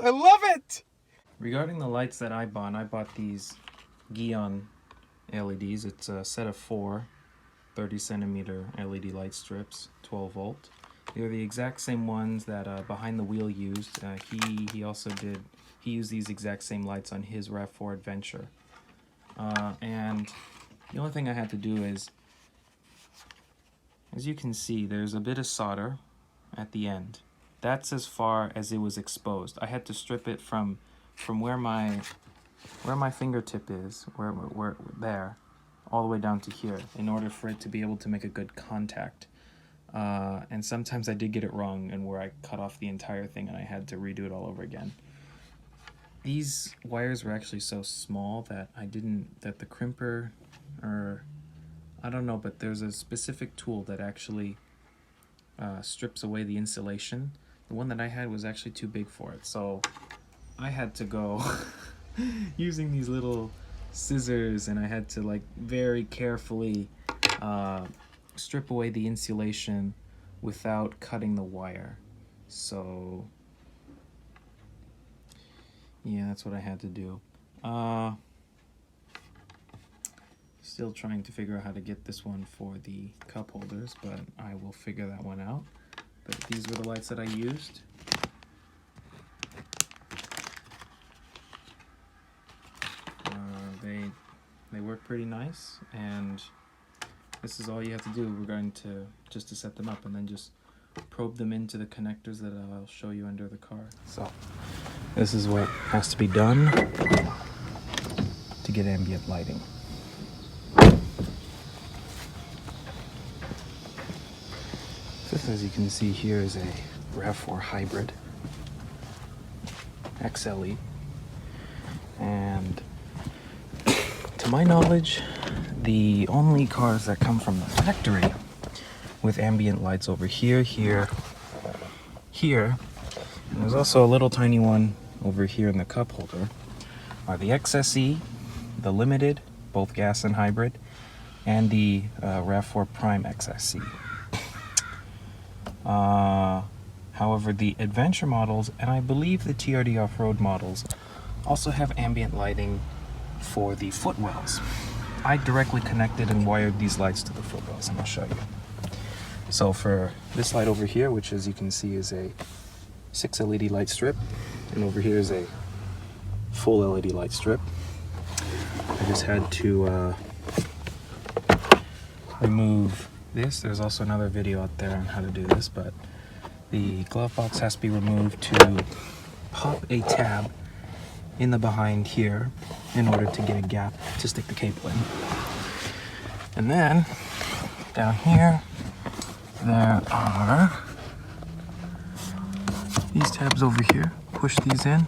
I love it! Regarding the lights that I bought these Gion LEDs. It's a set of 4 30 centimeter LED light strips, 12 volt. They're the exact same ones that Behind the Wheel used. He used these exact same lights on his RAV4 Adventure. And the only thing I had to do is, as you can see, there's a bit of solder at the end. That's as far as it was exposed. I had to strip it from where my fingertip is, where there, all the way down to here, in order for it to be able to make a good contact. And sometimes I did get it wrong, and where I cut off the entire thing and I had to redo it all over again. These wires were actually so small that the crimper, or I don't know, but there's a specific tool that actually strips away the insulation. The one that I had was actually too big for it, so I had to go using these little scissors, and I had to like very carefully strip away the insulation without cutting the wire. So yeah, that's what I had to do. Still trying to figure out how to get this one for the cup holders, but I will figure that one out. But these were the lights that I used. They work pretty nice, and this is all you have to do regarding to just to set them up, and then just probe them into the connectors that I'll show you under the car. So this is what has to be done to get ambient lighting. This, as you can see here, is a RAV4 hybrid XLE, and to my knowledge, the only cars that come from the factory with ambient lights over here, here, and there's also a little tiny one over here in the cup holder, are the XSE, the Limited, both gas and hybrid, and the RAV4 Prime XSE. However, the Adventure models, and I believe the TRD Off-Road models, also have ambient lighting for the Footwells. I directly connected and wired these lights to the Footwells, and I'll show you. So for this light over here, which as you can see is a 6 LED light strip, and over here is a full LED light strip, I just had to remove this. There's also another video out there on how to do this, but the glove box has to be removed to pop a tab in the behind here in order to get a gap to stick the cable in. And then down here there are these tabs over here. Push these in.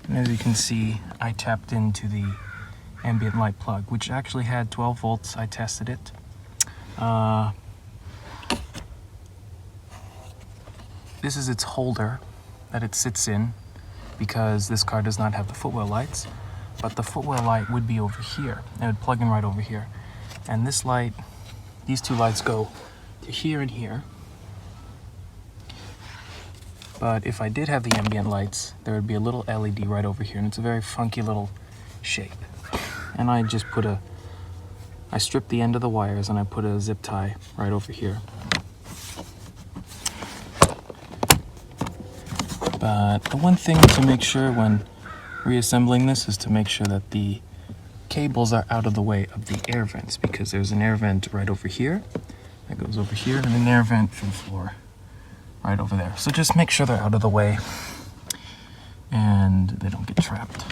And as you can see, I tapped into the ambient light plug, which actually had 12 volts. I tested it. This is its holder that it sits in, because this car does not have the Footwell lights, but the Footwell light would be over here. It would plug in right over here. And this light, these two lights go to here and here. But if I did have the ambient lights, there would be a little LED right over here, and it's a very funky little shape. And I just I stripped the end of the wires and I put a zip tie right over here. But the one thing to make sure when reassembling this is to make sure that the cables are out of the way of the air vents, because there's an air vent right over here that goes over here, and an air vent for the floor right over there. So just make sure they're out of the way and they don't get trapped.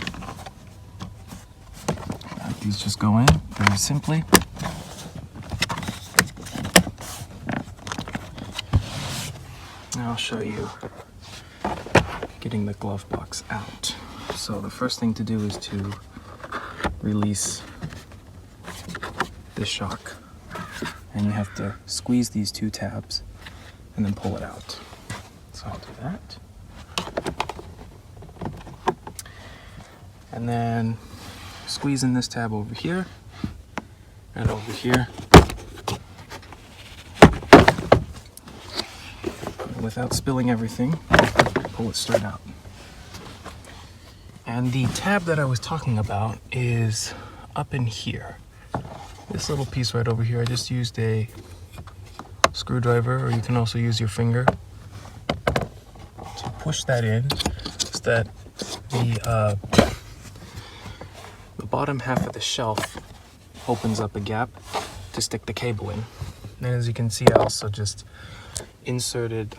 These just go in very simply. Now I'll show you getting the glove box out. So the first thing to do is to release this shock, and you have to squeeze these two tabs and then pull it out. So I'll do that. And then squeeze in this tab over here, right over here. Without spilling everything, pull it straight out. And the tab that I was talking about is up in here. This little piece right over here, I just used a screwdriver, or you can also use your finger to push that in so that the bottom half of the shelf opens up a gap to stick the cable in. And as you can see, I also just inserted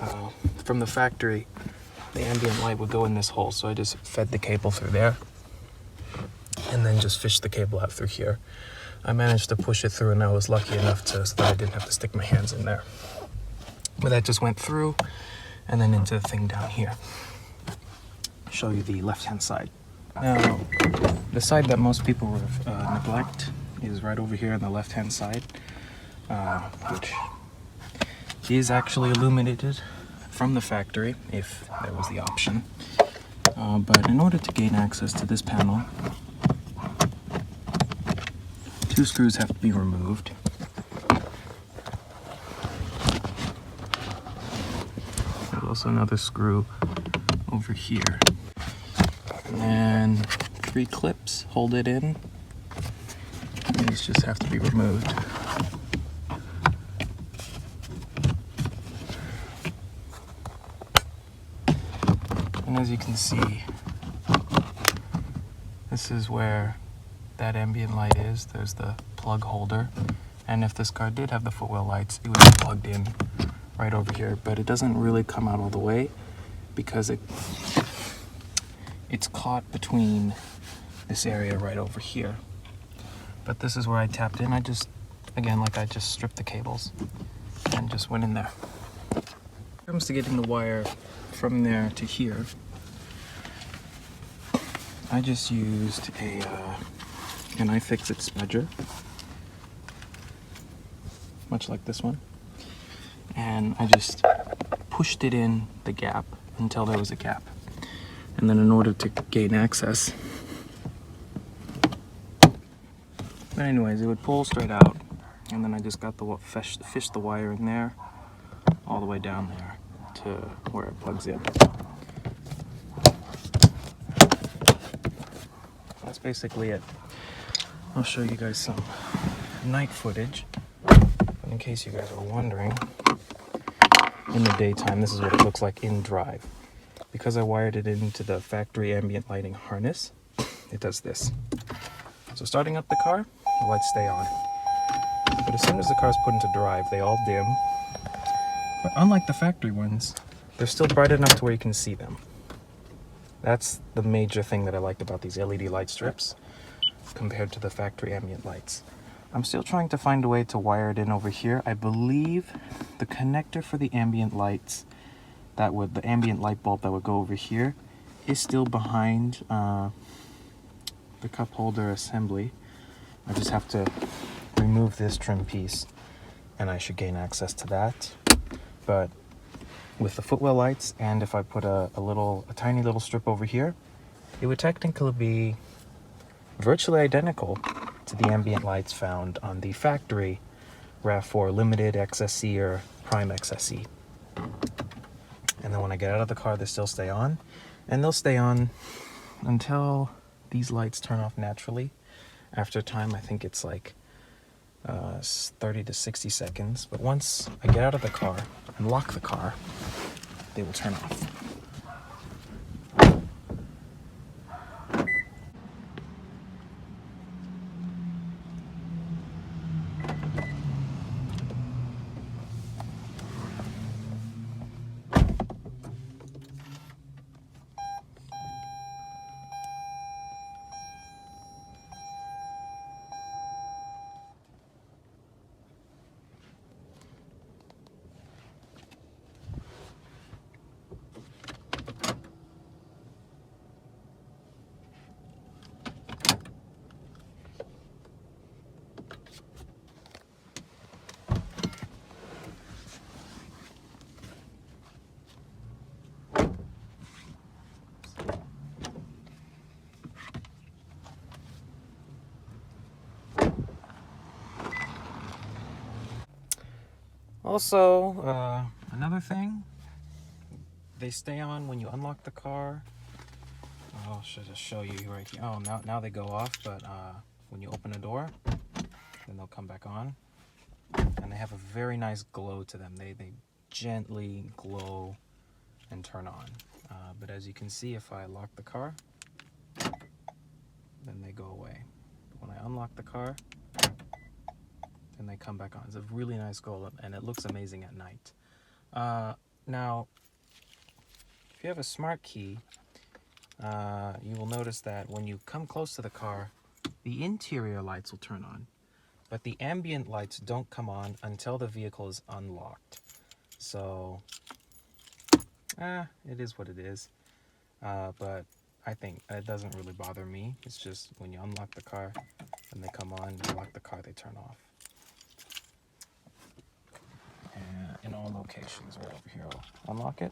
from the factory, the ambient light would go in this hole, so I just fed the cable through there and then just fished the cable out through here. I managed to push it through, and I was lucky enough so that I didn't have to stick my hands in there. But that just went through and then into the thing down here. I'll show you the left-hand side. Now, the side that most people neglect is right over here on the left-hand side, which is actually illuminated from the factory, if there was the option. But in order to gain access to this panel, 2 screws have to be removed. There's also another screw over here. And then 3 clips hold it in. These just have to be removed. And as you can see, this is where that ambient light is. There's the plug holder, and if this car did have the Footwell lights, it would be plugged in right over here, but it doesn't really come out all the way because it's caught between this area right over here. But this is where I tapped in. I just stripped the cables and just went in there. When it comes to getting the wire from there to here, I just used an iFixit smudger, much like this one, and I just pushed it in the gap until there was a gap. And then in order to gain access, but anyways, it would pull straight out, and then I just got the fished the wire in there, all the way down there to where it plugs in. That's basically it. I'll show you guys some night footage, in case you guys were wondering. In the daytime, this is what it looks like in drive. Because I wired it into the factory ambient lighting harness, it does this. So starting up the car, the lights stay on. But as soon as the car's put into drive, they all dim. But unlike the factory ones, they're still bright enough to where you can see them. That's the major thing that I liked about these LED light strips compared to the factory ambient lights. I'm still trying to find a way to wire it in over here. I believe the connector for the ambient lights, the ambient light bulb that would go over here, is still behind the cup holder assembly. I just have to remove this trim piece and I should gain access to that. But with the Footwell lights, and if I put a tiny little strip over here, it would technically be virtually identical to the ambient lights found on the factory RAV4 Limited XSE or Prime XSE. And then when I get out of the car, they still stay on, and they'll stay on until these lights turn off naturally. After time, I think it's like 30 to 60 seconds, but once I get out of the car and lock the car, they will turn off. Also, another thing, they stay on when you unlock the car. Oh, should just show you right here. Oh, now they go off, but when you open a door, then they'll come back on. And they have a very nice glow to them. They gently glow and turn on. But as you can see, if I lock the car, then they go away. But when I unlock the car, then they come back on. It's a really nice glow, and it looks amazing at night. Now, if you have a smart key, you will notice that when you come close to the car, the interior lights will turn on, but the ambient lights don't come on until the vehicle is unlocked. So, it is what it is. But I think it doesn't really bother me. It's just when you unlock the car and they come on, you lock the car, they turn off. And in all locations, right over here, I'll unlock it.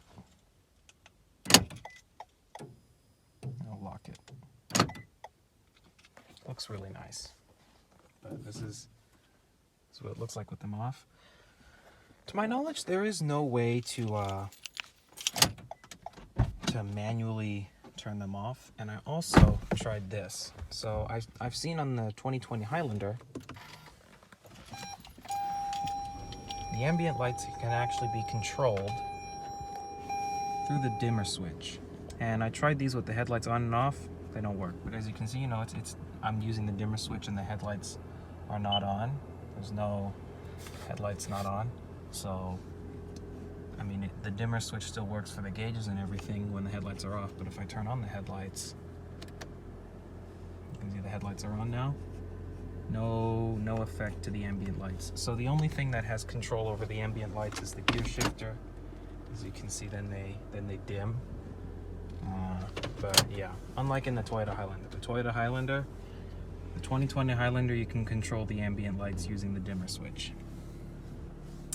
I'll lock it. Looks really nice. But this is what it looks like with them off. To my knowledge, there is no way to manually turn them off. And I also tried this. So I've seen on the 2020 Highlander, the ambient lights can actually be controlled through the dimmer switch. And I tried these with the headlights on and off. They don't work. But as you can see, you know, I'm using the dimmer switch and the headlights are not on. There's no headlights not on. So, I mean, the dimmer switch still works for the gauges and everything when the headlights are off. But if I turn on the headlights, you can see the headlights are on now. No effect to the ambient lights. So the only thing that has control over the ambient lights is the gear shifter. As you can see, then they dim. But yeah, unlike in the Toyota Highlander. The Toyota Highlander, the 2020 Highlander, you can control the ambient lights using the dimmer switch.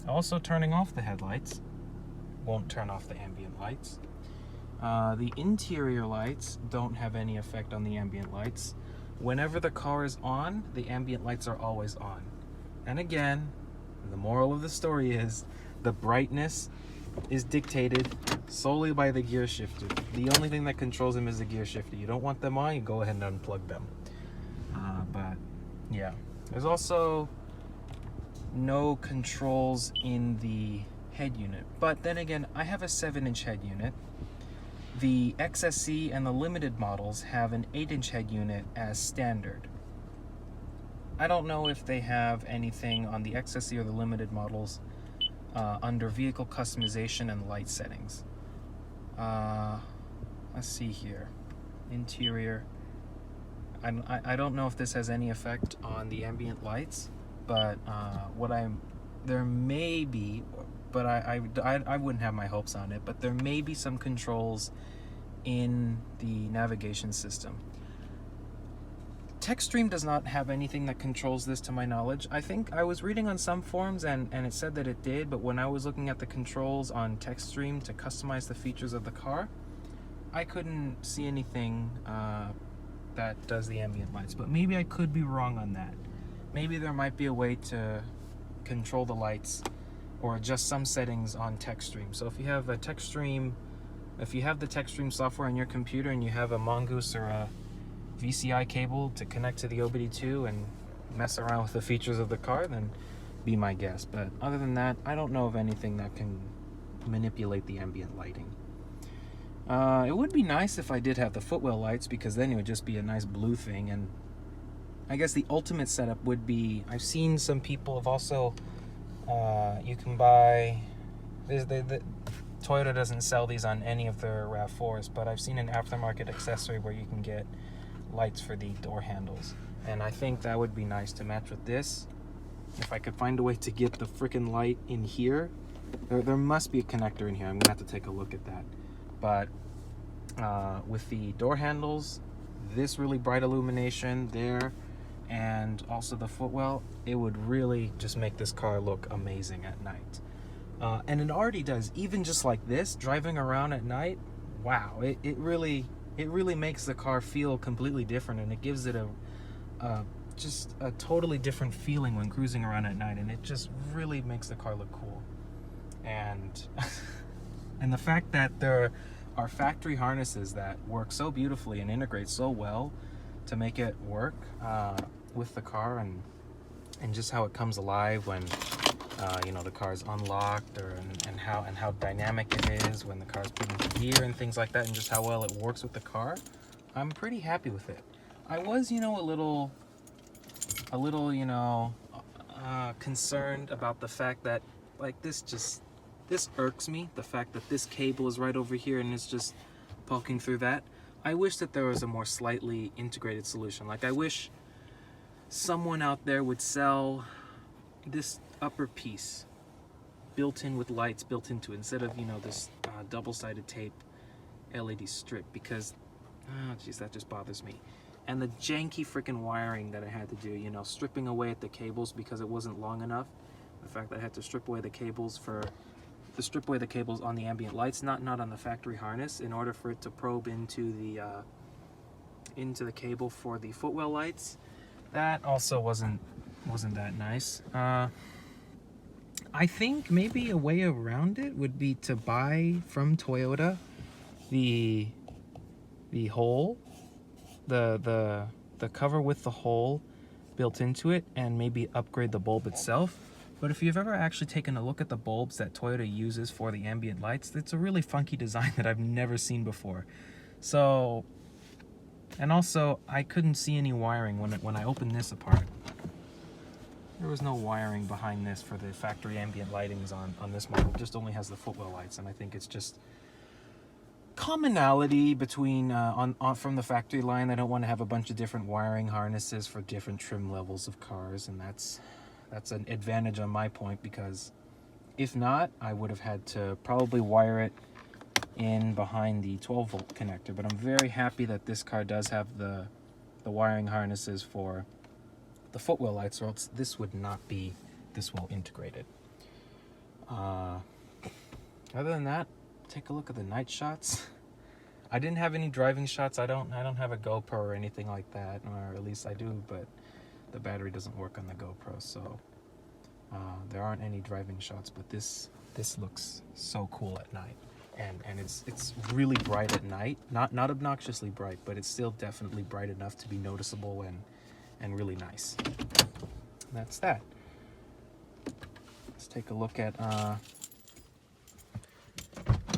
Also, turning off the headlights won't turn off the ambient lights. The interior lights don't have any effect on the ambient lights. Whenever the car is on, the ambient lights are always on. And again, the moral of the story is the brightness is dictated solely by the gear shifter. The only thing that controls them is the gear shifter. You don't want them on, you go ahead and unplug them. But yeah, there's also no controls in the head unit. But then again, I have a 7-inch head unit. The XSC and the limited models have an 8-inch head unit as standard. I don't know if they have anything on the XSC or the limited models under vehicle customization and light settings. Let's see here. Interior. I don't know if this has any effect on the ambient lights, but there may be, but I wouldn't have my hopes on it, but there may be some controls in the navigation system. TechStream does not have anything that controls this to my knowledge. I think I was reading on some forums and it said that it did, but when I was looking at the controls on TechStream to customize the features of the car, I couldn't see anything that does the ambient lights, but maybe I could be wrong on that. Maybe there might be a way to control the lights or adjust some settings on TechStream. So if you have the TechStream software on your computer and you have a Mongoose or a VCI cable to connect to the OBD2 and mess around with the features of the car, then be my guest. But other than that, I don't know of anything that can manipulate the ambient lighting. It would be nice if I did have the Footwell lights, because then it would just be a nice blue thing. And I guess the ultimate setup would be, I've seen some people have also, you can buy, Toyota doesn't sell these on any of their RAV4s, but I've seen an aftermarket accessory where you can get lights for the door handles. And I think that would be nice to match with this. If I could find a way to get the freaking light in here, there must be a connector in here. I'm gonna have to take a look at that. But with the door handles, this really bright illumination there, and also the Footwell, it would really just make this car look amazing at night. And it already does, even just like this, driving around at night, wow, it really makes the car feel completely different, and it gives it a just a totally different feeling when cruising around at night, and it just really makes the car look cool. And and the fact that there are factory harnesses that work so beautifully and integrate so well to make it work with the car, and just how it comes alive when you know, the car's unlocked, and how dynamic it is when the car's put into gear and things like that, and just how well it works with the car. I'm pretty happy with it. I was, you know, a little, you know, concerned about the fact that, like, this irks me. The fact that this cable is right over here and it's just poking through that. I wish that there was a more slightly integrated solution. Like, I wish someone out there would sell this upper piece built in with lights built into it, instead of, you know, this double-sided tape LED strip, because oh geez, that just bothers me. And the janky freaking wiring that I had to do, you know, stripping away at the cables because it wasn't long enough. The fact that I had to strip away the cables on the ambient lights, not on the factory harness, in order for it to probe into the cable for the Footwell lights. That also wasn't that nice. I think maybe a way around it would be to buy from Toyota the hole, the cover with the hole built into it, and maybe upgrade the bulb itself. But if you've ever actually taken a look at the bulbs that Toyota uses for the ambient lights, it's a really funky design that I've never seen before. So, and also I couldn't see any wiring when I opened this apart. There was no wiring behind this for the factory ambient lightings on this model. It just only has the Footwell lights, and I think it's just commonality between from the factory line. They don't want to have a bunch of different wiring harnesses for different trim levels of cars, and that's an advantage on my point, because if not, I would have had to probably wire it in behind the 12-volt connector. But I'm very happy that this car does have the wiring harnesses for the Footwell lights, or else this would not be this well integrated. Other than that, take a look at the night shots. I didn't have any driving shots. I don't have a GoPro or anything like that, or at least I do, but the battery doesn't work on the GoPro, so there aren't any driving shots. But this looks so cool at night, and it's really bright at night. Not obnoxiously bright, but it's still definitely bright enough to be noticeable and really nice. And that's that. Let's take a look at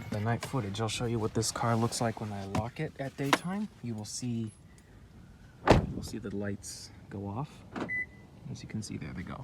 the night footage. I'll show you what this car looks like when I lock it at daytime. You will see the lights go off. As you can see, there they go.